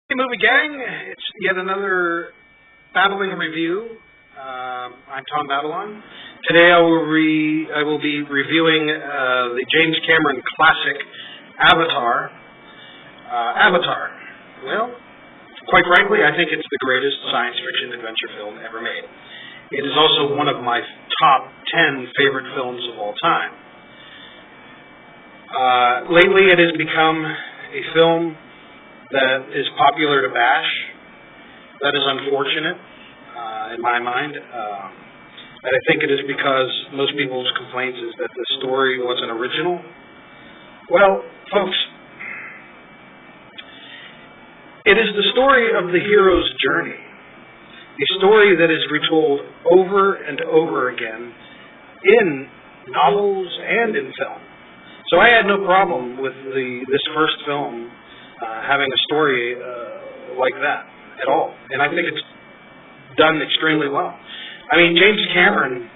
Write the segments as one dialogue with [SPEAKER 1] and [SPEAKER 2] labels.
[SPEAKER 1] Hey, movie gang! It's yet another Babbling review. I'm Tom Babylon. Today I will be reviewing the James Cameron classic Avatar. Well, quite frankly, I think it's the greatest science fiction adventure film ever made. It is also one of my top 10 favorite films of all time. Lately, it has become a film that is popular to bash. That is unfortunate, in my mind. And I think it is because most people's complaints is that the story wasn't original. Well, folks, it is the story of the hero's journey, a story that is retold over and over again in novels and in film. So I had no problem with this first film having a story like that at all. And I think it's done extremely well. I mean, James Cameron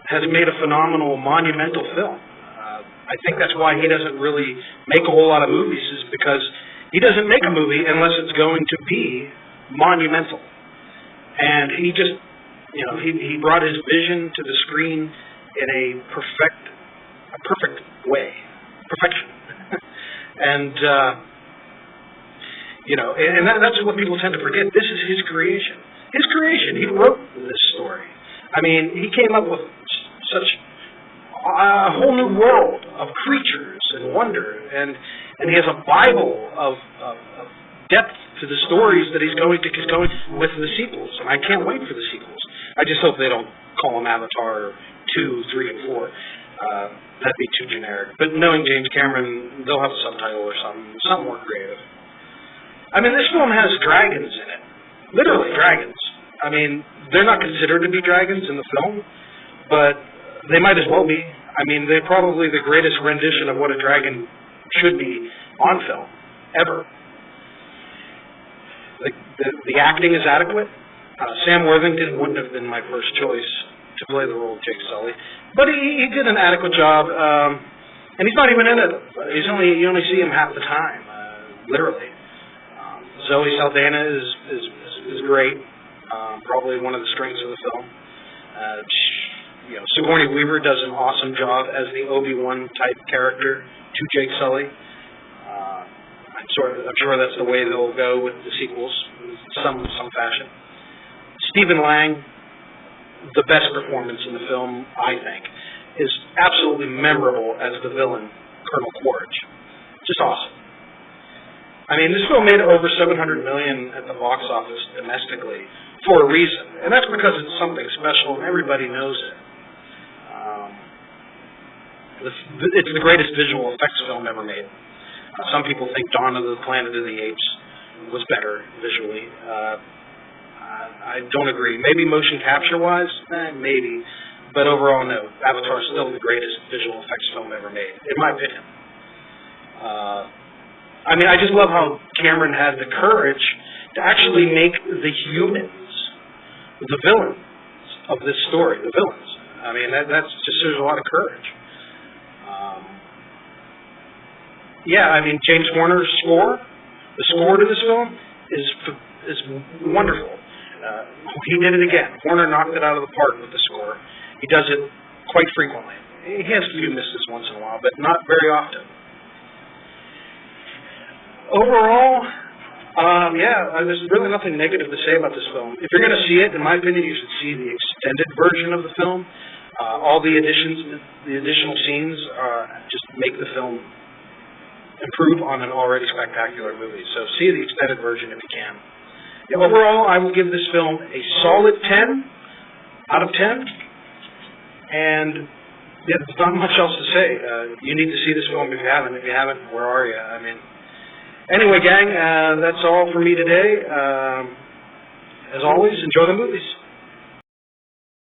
[SPEAKER 1] has made a phenomenal, monumental film. I think that's why he doesn't really make a whole lot of movies, is because he doesn't make a movie unless it's going to be monumental. And he just, he brought his vision to the screen in a perfect way. Perfection. And, and that's what people tend to forget. This is his creation. His creation. He wrote this story. I mean, he came up with such a whole new world of creatures and wonder, and he has a Bible of depth to the stories that he's going with the sequels, and I can't wait for the sequels. I just hope they don't call them Avatar 2, 3, and 4. That'd be too generic. But knowing James Cameron, they'll have a subtitle or something more creative. I mean, this film has dragons in it. Literally dragons. I mean, they're not considered to be dragons in the film, but they might as well be. I mean, they're probably the greatest rendition of what a dragon should be on film, ever. The acting is adequate. Sam Worthington wouldn't have been my first choice to play the role of Jake Sully, but he did an adequate job, and he's not even in it. You only see him half the time, literally. Zoe Saldana is great, probably one of the strengths of the film. Sigourney Weaver does an awesome job as the Obi-Wan type character to Jake Sully. I'm sure that's the way they'll go with the sequels, in some fashion. Stephen Lang, the best performance in the film, I think, is absolutely memorable as the villain, Colonel Quaritch. Just awesome. I mean, this film made over $700 million at the box office domestically for a reason, and that's because it's something special and everybody knows it. It's the greatest visual effects film ever made. Some people think Dawn of the Planet of the Apes was better visually. I don't agree. Maybe motion capture-wise, maybe, but overall, no. Avatar is still the greatest visual effects film ever made, in my opinion. I mean, I just love how Cameron had the courage to actually make the humans the villains of this story, the villains. I mean, that's just shows a lot of courage. I mean, James Horner's score, the score to this film is wonderful. He did it again. Horner knocked it out of the park with the score. He does it quite frequently. He has a few misses once in a while, but not very often. Overall, there's really nothing negative to say about this film. If you're going to see it, in my opinion, you should see the extended version of the film. All the additional scenes just make the film improve on an already spectacular movie. So see the extended version if you can. Overall, I will give this film a solid 10 out of 10. And there's not much else to say. You need to see this film if you haven't. If you haven't, where are you? I mean, anyway, gang, that's all for me today. As always, enjoy the movies.